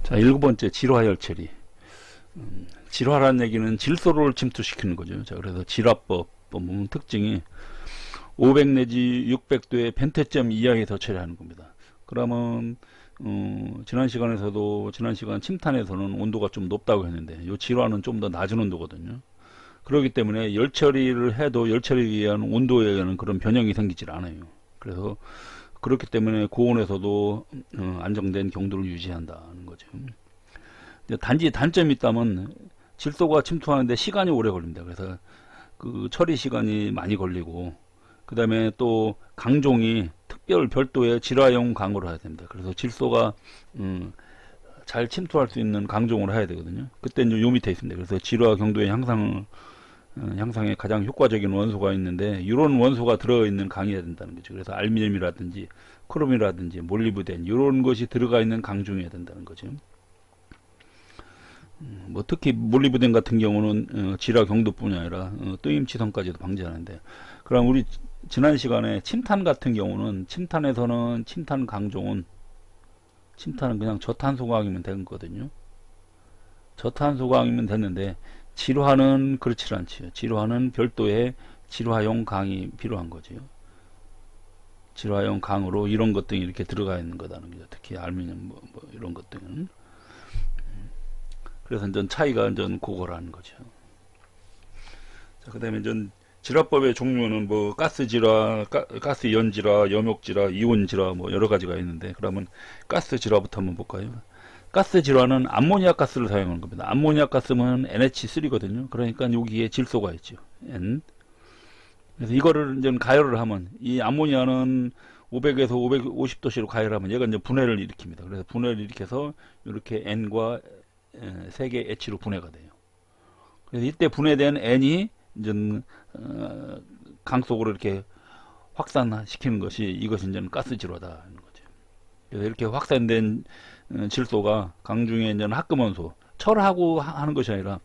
자, 7번째 질화열 처리. 질화라는 얘기는 질소를 침투시키는 거죠. 자, 그래서 질화법 보면 특징이 500 내지 600도의 벤테점 이하에서 처리하는 겁니다. 그러면 지난 시간 침탄에서는 온도가 좀 높다고 했는데 이 질화는 좀 더 낮은 온도거든요. 그렇기 때문에 열 처리를 해도 열 처리에 의한 온도에 의한 그런 변형이 생기질 않아요. 그래서 그렇기 때문에 고온에서도 안정된 경도를 유지한다는 거죠. 단지 단점이 있다면 질소가 침투하는데 시간이 오래 걸립니다. 그래서 그 처리 시간이 많이 걸리고, 그 다음에 또 강종이 특별 별도의 질화용 강으로 해야 됩니다. 그래서 질소가 잘 침투할 수 있는 강종으로 해야 되거든요. 그때는 요 밑에 있습니다. 그래서 질화 경도의 향상에 가장 효과적인 원소가 있는데, 이런 원소가 들어있는 강이어야 된다는 거죠. 그래서 알루미늄이라든지 크롬이라든지 몰리브덴 이런 것이 들어가 있는 강종이어야 된다는 거죠. 뭐 특히 몰리브덴 같은 경우는 질화 경도뿐이 아니라 뜨임 치성까지도 방지하는데, 그럼 우리 지난 시간에 침탄 같은 경우는 침탄에서는 침탄 강종은 그냥 저탄소광이면 되거든요. 저탄소광이면 됐는데 질화는 그렇지 않지요. 질화는 별도의 질화용 강이 필요한 거죠. 질화용 강으로 이런 것 등이 이렇게 들어가 있는 거다는 거죠. 특히 알루미늄 뭐 이런 것 등은. 그래서 이제 차이가 이제 그거라는 거죠. 자, 그다음에 이제 질화법의 종류는 뭐 가스 질화, 가스 연 질화, 염욕 질화, 이온 질화 뭐 여러 가지가 있는데, 그러면 가스 질화부터 한번 볼까요? 가스 질화는 암모니아 가스를 사용하는 겁니다. 암모니아 가스는 NH3거든요. 그러니까 여기에 질소가 있죠. N. 그래서 이거를 이제 가열을 하면 이 암모니아는 500에서 550도씨로 가열하면 얘가 이제 분해를 일으킵니다. 그래서 분해를 일으켜서 이렇게 N과 3개 H로 분해가 돼요. 그래서 이때 분해된 N이 이제 강 속으로 이렇게 확산시키는 것이, 이것이 이제 가스 질화다는 거죠. 그래서 이렇게 확산된 질소가 강중에 이제 합금원소, 철하고 하는 것이 아니라,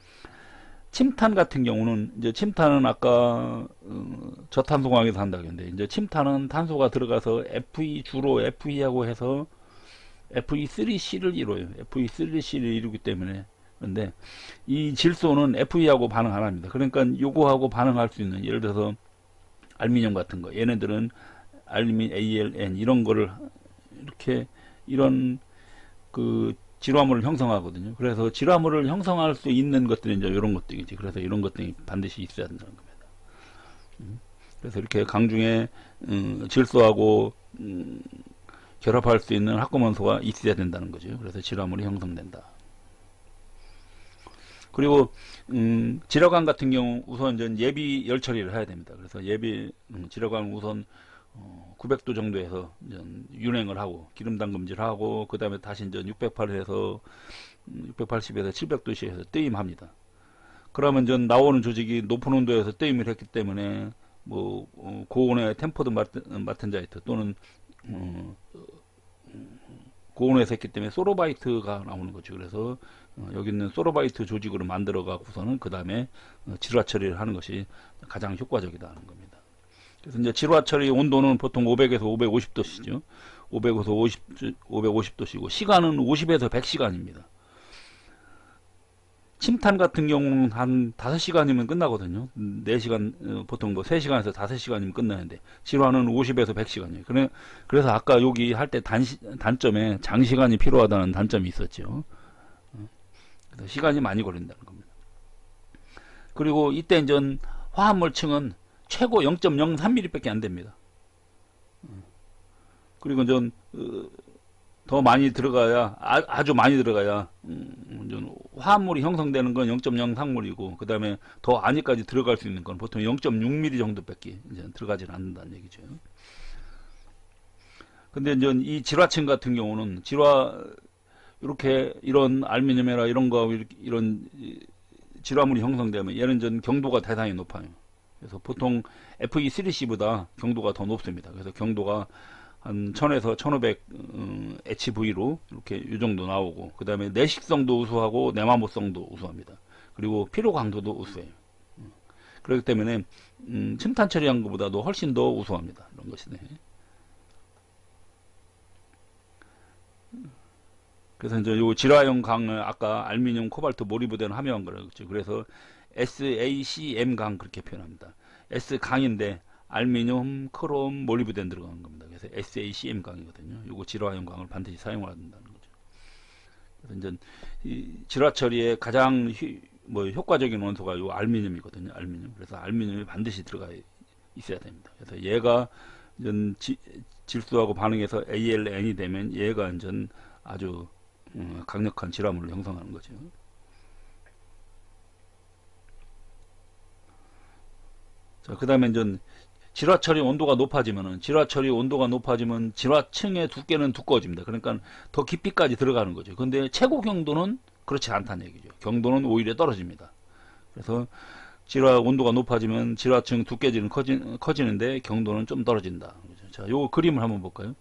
침탄 같은 경우는 이제 침탄은 아까 저탄소광에서 한다고 했는데, 이제 침탄은 탄소가 들어가서 주로 FE하고 해서 Fe3C를 이루어요. Fe3C를 이루기 때문에. 근데 이 질소는 FE하고 반응 안 합니다. 그러니까 요거하고 반응할 수 있는, 예를 들어서 알루미늄 같은 거, 얘네들은 알루미늄 ALN 이런 거를 이렇게 이런 그 질화물을 형성하거든요. 그래서 질화물을 형성할 수 있는 것들이 이제 이런 것들이지. 그래서 이런 것들이 반드시 있어야 된다는 겁니다. 그래서 이렇게 강중에 질소하고 결합할 수 있는 합금원소가 있어야 된다는 거죠. 그래서 질화물이 형성된다. 그리고 질화관 같은 경우 우선 전 예비 열 처리를 해야 됩니다. 그래서 예비 질화관 우선 900도 정도에서 윤행을 하고 기름 담금질 하고, 그 다음에 다시 이제 680에서 700도씨에서 뜨임합니다. 그러면 전 나오는 조직이 높은 온도에서 뜨임을 했기 때문에 뭐 고온의 템퍼드 마텐자이트 또는 고온에서 했기 때문에 소로바이트가 나오는 거죠. 그래서 여기 있는 소로바이트 조직으로 만들어 갖고서는 그 다음에 질화 처리를 하는 것이 가장 효과적이다는 겁니다. 그래서 이제 질화 처리 온도는 보통 500에서 550도씨죠. 500에서 550도씨고 시간은 50에서 100시간입니다. 침탄 같은 경우는 한 5시간이면 끝나거든요. 4시간, 보통 뭐 3시간에서 5시간이면 끝나는데, 질화는 50에서 100시간이에요. 그래서 아까 여기 할 때 단점에 장시간이 필요하다는 단점이 있었죠. 그래서 시간이 많이 걸린다는 겁니다. 그리고 이때 이제 화합물층은 최고 0.03mm 밖에 안 됩니다. 그리고 이제 더 많이 들어가야, 아주 많이 들어가야 화합물이 형성되는 건 0.03mm이고, 그 다음에 더 안에까지 들어갈 수 있는 건 보통 0.6mm 정도밖에 이제 들어가지는 않는다는 얘기죠. 근데 이제 이 질화층 같은 경우는 이렇게 이런 알루미늄이나 이런 거 이런 질화물이 형성되면 얘는 전 경도가 대단히 높아요. 그래서 보통 FE3C보다 경도가 더 높습니다. 그래서 경도가 한 1000에서 1500 HV로 이렇게 이 정도 나오고, 그 다음에 내식성도 우수하고 내마모성도 우수합니다. 그리고 피로 강도도 우수해요. 그렇기 때문에 침탄 처리한 것보다도 훨씬 더 우수합니다. 이런 것이네. 그래서 이제 요 질화형 강을 아까 알루미늄, 코발트, 모리브덴 함유한 거라고 그랬죠. 그래서 SACM 강 그렇게 표현합니다. S 강인데 알루미늄, 크롬, 몰리브덴 들어간 겁니다. 그래서 SACM 강이거든요. 요거 질화형 강을 반드시 사용해야 된다는 거죠. 그래서 이제 이 질화 처리에 가장 효과적인 원소가 요 알루미늄이거든요. 알루미늄. 그래서 알루미늄이 반드시 들어가 있어야 됩니다. 그래서 얘가 질소하고 반응해서 ALN이 되면 얘가 이제 아주 강력한 질화물을 형성하는 거죠. 자, 그 다음에 이제 질화 처리 온도가 높아지면 질화층의 두께는 두꺼워집니다. 그러니까 더 깊이까지 들어가는 거죠. 근데 최고 경도는 그렇지 않다는 얘기죠. 경도는 오히려 떨어집니다. 그래서 질화 온도가 높아지면 질화층 두께질은 커지는데 경도는 좀 떨어진다. 자, 요 그림을 한번 볼까요?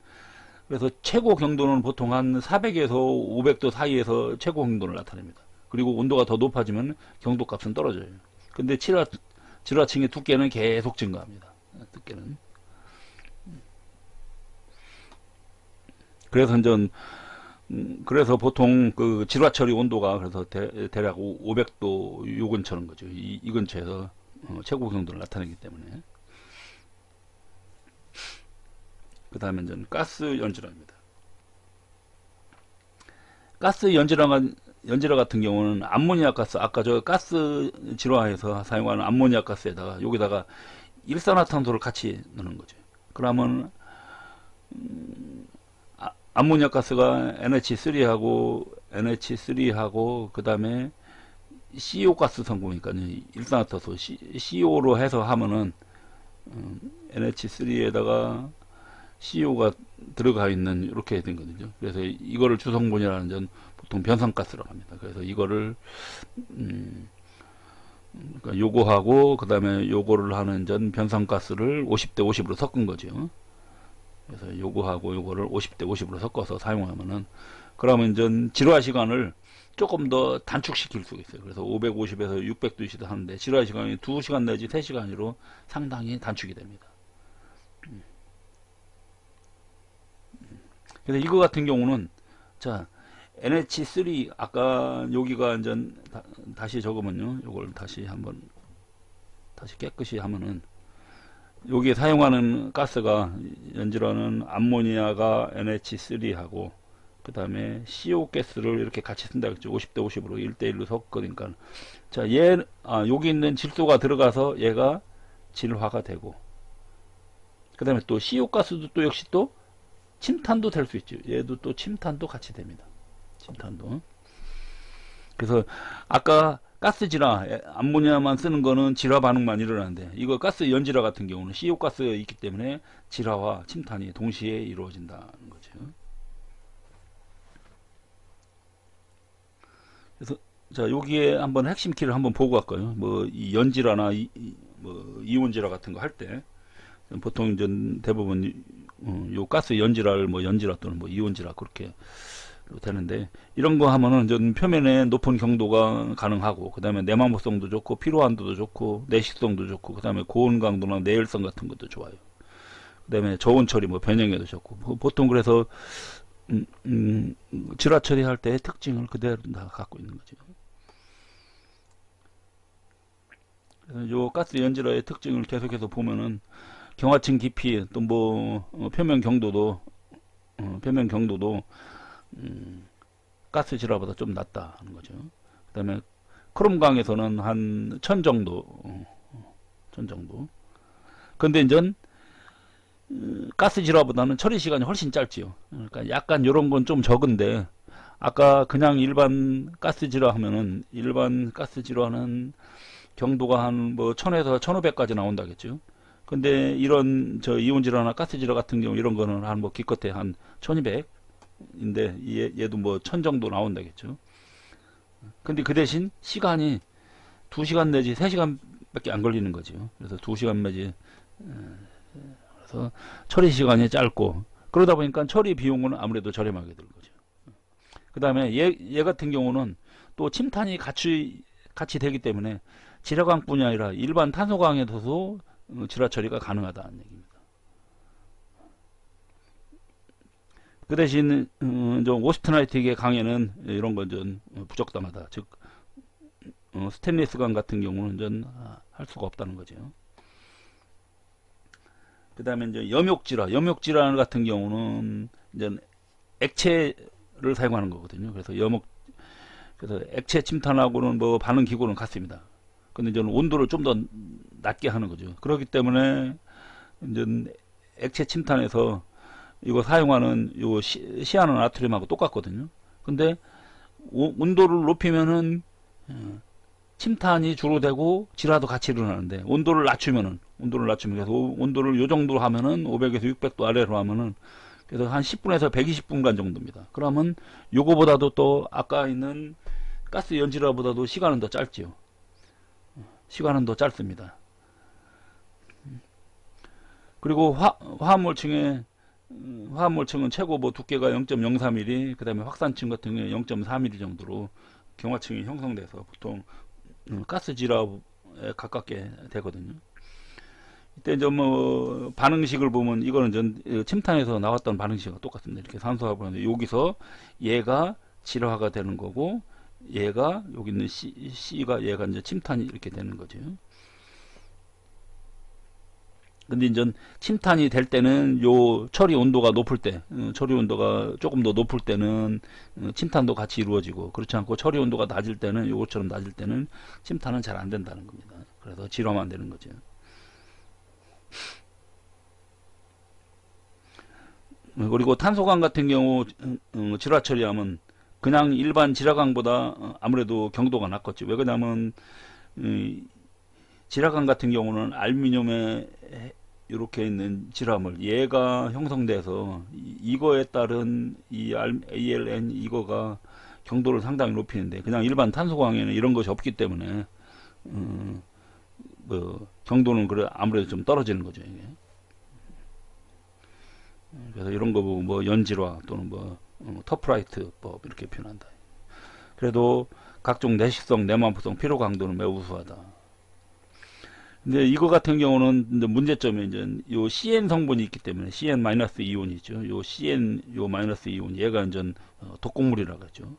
그래서 최고 경도는 보통 한 400에서 500도 사이에서 최고 경도를 나타냅니다. 그리고 온도가 더 높아지면 경도 값은 떨어져요. 근데 질화층의 두께는 계속 증가합니다. 두께는. 그래서 그래서 보통 그 질화 처리 온도가 그래서 대략 500도 요 근처는 거죠. 이 근처에서 최고 경도를 나타내기 때문에. 그 다음에 이제 가스 연질화입니다. 가스 연질화 같은 경우는 암모니아 가스, 아까 저 가스 질화해서 사용하는 암모니아 가스에다가 여기다가 일산화탄소를 같이 넣는 거죠. 그러면 암모니아 가스가 NH3하고 그 다음에 CO 가스 성분이니까 일산화탄소 CO로 해서 하면은 NH3에다가 CO가 들어가 있는 이렇게 된 거거든요. 그래서 이거를 주성분이라는 전 보통 변산가스라고 합니다. 그래서 이거를 그러니까 요거하고 그 다음에 요거를 하는 전 변산가스를 50대 50으로 섞은 거죠. 그래서 요거하고 요거를 50대 50으로 섞어서 사용하면은 그러면 전 질화 시간을 조금 더 단축시킬 수가 있어요. 그래서 550에서 600도씨도 하는데 질화 시간이 2시간 내지 3시간으로 상당히 단축이 됩니다. 그래서 이거 같은 경우는 자 NH3 아까 여기가 이제 다시 적으면요. 요걸 다시 깨끗이 하면은 여기에 사용하는 가스가 연질화는 암모니아가 NH3하고 그 다음에 CO 가스를 이렇게 같이 쓴다 그랬죠. 50대 50으로 1대1로 섞으니까 자 여기 있는 질소가 들어가서 얘가 질화가 되고 그 다음에 또 CO 가스도 또 역시 또 침탄도 될 수 있죠. 얘도 또 침탄도 같이 됩니다. 침탄도. 그래서 아까 가스 질화, 암모니아만 쓰는 거는 질화 반응만 일어나는데 이거 가스 연질화 같은 경우는 CO 가스가 있기 때문에 질화와 침탄이 동시에 이루어진다는 거죠. 그래서 자 여기에 한번 핵심 키를 한번 보고 갈까요? 뭐 이 연질화나 뭐 이온질화 같은 거 할 때 보통 이제 대부분 요 가스 연질화를 뭐 연질화 또는 뭐 이온질화 그렇게 되는데 이런 거 하면은 전 표면에 높은 경도가 가능하고 그 다음에 내마모성도 좋고 피로한도도 좋고 내식성도 좋고 그 다음에 고온 강도나 내열성 같은 것도 좋아요. 그 다음에 저온 처리 뭐 변형에도 좋고 보통 그래서 질화 처리할 때의 특징을 그대로 다 갖고 있는 거죠. 그래서 요 가스 연질화의 특징을 계속해서 보면은 경화층 깊이 또 뭐 표면 경도도 가스 질화보다 좀 낮다는 거죠. 그 다음에 크롬강에서는 한 1000 정도 근데 이제 가스 질화보다는 처리 시간이 훨씬 짧지요. 그러니까 약간 요런 건 좀 적은데 아까 그냥 일반 가스 질화하면은 일반 가스 질화는 경도가 한 뭐 1000에서 1500까지 나온다겠죠. 근데 이런 저 이온 질화나 가스 질화 같은 경우 이런 거는 한 뭐 기껏해 한 1200인데 얘도 뭐 1000 정도 나온다겠죠. 근데 그 대신 시간이 2시간 내지 3시간 밖에 안 걸리는 거죠. 그래서 2시간 내지 그래서 처리 시간이 짧고 그러다 보니까 처리 비용은 아무래도 저렴하게 들 거죠. 그 다음에 얘 같은 경우는 또 침탄이 같이 되기 때문에 질화강뿐이 아니라 일반 탄소강에서도 질화 처리가 가능하다는 얘기입니다. 그 대신 좀 오스트나이틱의 강에는 이런 건 좀 부적당하다. 즉 스테인리스관 같은 경우는 전 할 수가 없다는 거죠. 그 다음에 이제 염욕질화 같은 경우는 이제 액체를 사용하는 거거든요. 그래서 그래서 액체 침탄하고는 뭐 반응 기구는 같습니다. 근데 이제 온도를 좀 더 낮게 하는 거죠. 그렇기 때문에 이제 액체 침탄에서 이거 사용하는 요 시아노 나트륨하고 똑같거든요. 근데 온도를 높이면은 침탄이 주로 되고 질화도 같이 일어나는데 온도를 낮추면 그래서 온도를 요 정도로 하면은 500에서 600도 아래로 하면은 그래서 한 10분에서 120분간 정도입니다. 그러면 요거보다도 또 아까 있는 가스 연질화보다도 시간은 더 짧지요. 시간은 더 짧습니다. 그리고 화합물층은 최고 뭐 두께가 0.03mm, 그 다음에 확산층 같은 경우에 0.4mm 정도로 경화층이 형성돼서 보통 가스 질화에 가깝게 되거든요. 이때 이제 뭐 반응식을 보면 이거는 전 침탄에서 나왔던 반응식과 똑같습니다. 이렇게 산소화합을 하는데 여기서 얘가 질화가 되는 거고 얘가 여기 있는 C가 얘가 이제 침탄이 이렇게 되는 거죠. 근데 이제 침탄이 될 때는 요 처리 온도가 높을 때, 처리 온도가 조금 더 높을 때는 침탄도 같이 이루어지고, 그렇지 않고 처리 온도가 낮을 때는, 요것처럼 낮을 때는 침탄은 잘 안 된다는 겁니다. 그래서 질화만 되는 거죠. 그리고 탄소강 같은 경우 질화 처리하면 그냥 일반 질화강보다 아무래도 경도가 낮겠죠. 왜 그러냐면 질화강 같은 경우는 알루미늄에 이렇게 있는 질화물 얘가 형성돼서 이거에 따른 이 ALN 이거가 경도를 상당히 높이는데 그냥 일반 탄소광에는 이런 것이 없기 때문에 뭐 경도는 그래 아무래도 좀 떨어지는 거죠. 이게. 그래서 이런 거 보고 뭐 연질화 또는 뭐 터프라이트법 이렇게 표현한다. 그래도 각종 내식성, 내만포성, 피로 강도는 매우 우수하다. 근데 이거 같은 경우는 이제 문제점이 이제 요 CN 성분이 있기 때문에 CN 마이너스 이온이 있죠. 요 CN 요 마이너스 이온 얘가 이제 독극물이라고 하죠.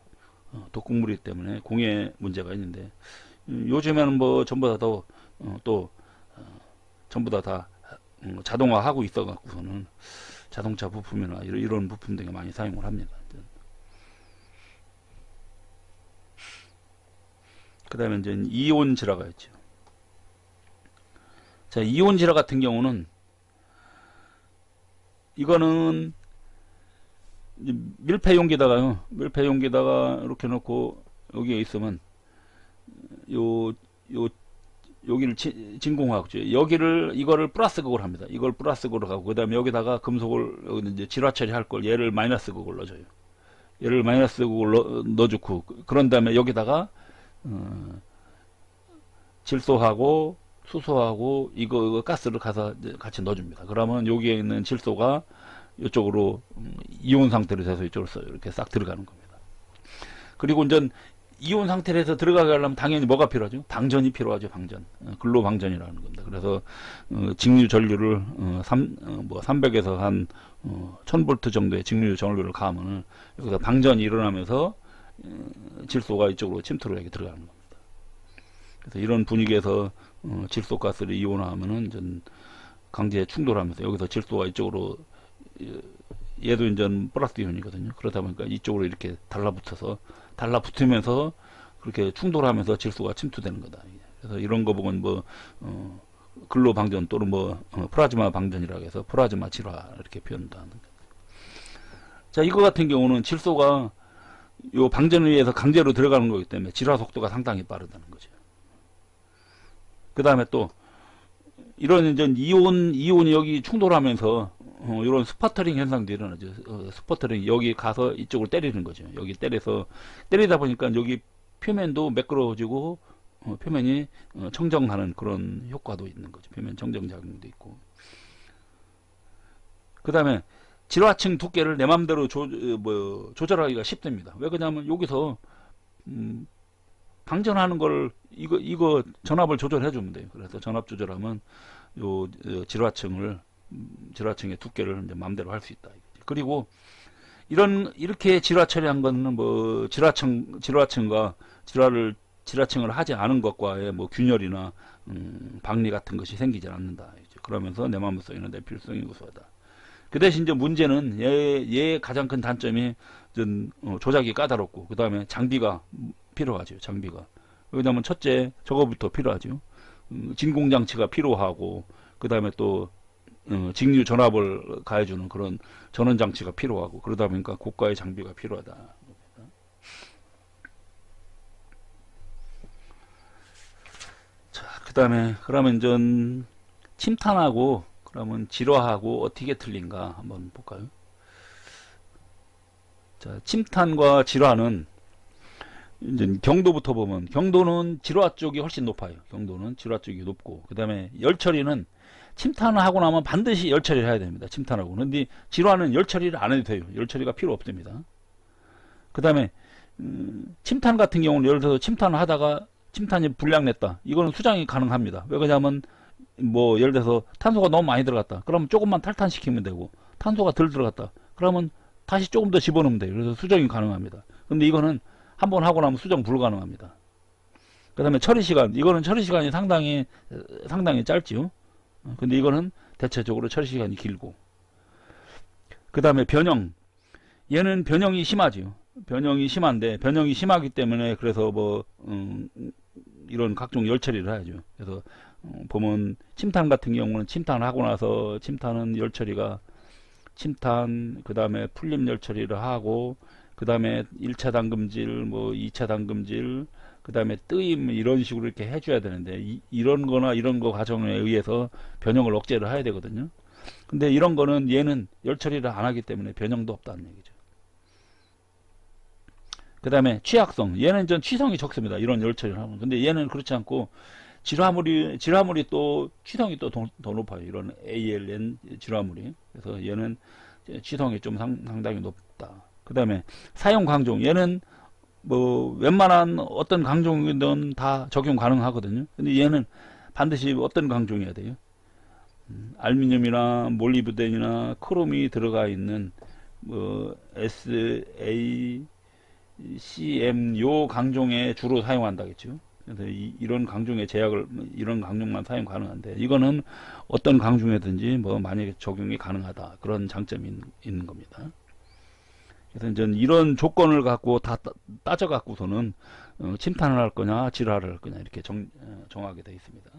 독극물이기 때문에 공해 문제가 있는데 요즘에는 뭐 전부 다 또 전부 다 자동화하고 있어 갖고서는 자동차 부품이나 이런 부품 등에 많이 사용을 합니다. 그 다음에 이제 이온 질화가 있죠. 자, 이온 질화 같은 경우는 이거는 밀폐 용기다가 이렇게 놓고 여기에 있으면 여기를 진공하고 이거를 플러스 극을 합니다. 이걸 플러스 극으로 가고 그다음에 여기다가 금속을 여기 이제 질화 처리할 걸 얘를 마이너스 극을 넣어줘요. 얘를 마이너스 극을 넣어주고 그런 다음에 여기다가 질소하고 수소하고 이거 가스를 같이 넣어줍니다. 그러면 여기에 있는 질소가 이쪽으로 이온 상태로 돼서 이쪽으로 이렇게 싹 들어가는 겁니다. 그리고 이제 이온 상태로 해서 들어가게 하려면 당연히 뭐가 필요하죠? 방전이 필요하죠. 방전. 근로 방전이라는 겁니다. 그래서 직류 전류를 300에서 한 1000V 정도의 직류 전류를 가하면 여기서 방전이 일어나면서 질소가 이쪽으로 침투로 이렇게 들어가는 겁니다. 그래서 이런 분위기에서 질소가스를 이온화하면은 전 강제에 충돌하면서 여기서 질소가 이쪽으로 얘도 이제 플러스 이온이거든요. 그러다 보니까 이쪽으로 이렇게 달라붙으면서 그렇게 충돌하면서 질소가 침투되는 거다. 그래서 이런 거 보면 뭐 근로 방전 또는 뭐 플라즈마 방전이라고 해서 플라즈마 질화 이렇게 표현도 하는 거예요. 자, 이거 같은 경우는 질소가 요 방전에 의해서 강제로 들어가는 거기 때문에 질화 속도가 상당히 빠르다는 거죠. 그 다음에 또 이런 이제 이온이 여기 충돌하면서 이런 스퍼터링 현상도 일어나죠. 스퍼터링 여기 가서 이쪽을 때리는 거죠. 여기 때리다 보니까 여기 표면도 매끄러워지고 표면이 청정하는 그런 효과도 있는 거죠. 표면 청정 작용도 있고. 그 다음에 질화층 두께를 내 맘대로 조절하기가 쉽답니다. 왜 그러냐면 여기서 방전하는 걸 이거 전압을 조절해 주면 돼요. 그래서 전압 조절하면 요 질화층의 두께를 이제 마음대로 할 수 있다. 그리고 이렇게 질화 처리한 거는 뭐 질화층과 질화층을 하지 않은 것과의 뭐 균열이나 박리 같은 것이 생기지 않는다. 그러면서 내마물 쏘이는데 필수성이 우수하다. 그 대신 이제 문제는 얘의 가장 큰 단점이 조작이 까다롭고, 그 다음에 장비가 필요하죠. 장비가. 왜냐하면 첫째 저거부터 필요하죠. 진공장치가 필요하고, 그 다음에 또 직류 전압을 가해주는 그런 전원장치가 필요하고, 그러다 보니까 고가의 장비가 필요하다. 자, 그 다음에 그러면 전 침탄하고 그러면 질화하고 어떻게 틀린가 한번 볼까요? 자, 침탄과 질화는 이제 경도부터 보면, 경도는 질화 쪽이 훨씬 높아요. 경도는 질화 쪽이 높고, 그 다음에 열 처리는 침탄을 하고 나면 반드시 열 처리를 해야 됩니다. 침탄하고. 근데 질화는 열 처리를 안 해도 돼요. 열 처리가 필요 없습니다. 그 다음에 침탄 같은 경우는 예를 들어서 침탄을 하다가 침탄이 불량 냈다. 이거는 수정이 가능합니다. 왜 그러냐면 뭐 예를 들어서 탄소가 너무 많이 들어갔다. 그러면 조금만 탈탄시키면 되고, 탄소가 덜 들어갔다. 그러면 다시 조금 더 집어넣으면 돼요. 그래서 수정이 가능합니다. 근데 이거는 한번 하고 나면 수정 불가능합니다. 그 다음에 처리 시간, 이거는 처리 시간이 상당히 짧지요. 근데 이거는 대체적으로 처리 시간이 길고, 그 다음에 변형, 얘는 변형이 심하지요. 변형이 심한데, 변형이 심하기 때문에 그래서 뭐 이런 각종 열 처리를 해야죠. 그래서 보면 침탄 같은 경우는 침탄하고 나서 침탄은 열 처리가 침탄, 그 다음에 풀림 열 처리를 하고, 그 다음에 1차 담금질, 뭐 2차 담금질, 그 다음에 뜨임, 이런 식으로 이렇게 해줘야 되는데, 이런 거나 이런 거 과정에 의해서 변형을 억제를 해야 되거든요. 근데 이런 거는 얘는 열 처리를 안 하기 때문에 변형도 없다는 얘기죠. 그 다음에 취약성, 얘는 전 취성이 적습니다. 이런 열 처리를 하면. 근데 얘는 그렇지 않고, 질화물이 또 취성이 또 더 높아요. 이런 ALN 질화물이. 그래서 얘는 취성이 좀 상당히 높다. 그 다음에 사용 강종, 얘는 뭐 웬만한 어떤 강종이든 다 적용 가능하거든요. 근데 얘는 반드시 어떤 강종이어야 돼요? 알루미늄이나 몰리브덴이나 크롬이 들어가 있는 뭐 SACM 요 강종에 주로 사용한다겠죠. 그래서 이런 강종의 제약을, 이런 강종만 사용 가능한데, 이거는 어떤 강종이든지 뭐 만약에 적용이 가능하다, 그런 장점이 있는 겁니다. 그래서 이제 이런 조건을 갖고 다 따져 갖고서는 침탄을 할 거냐 질화를 할 거냐 이렇게 정하게 되어 있습니다.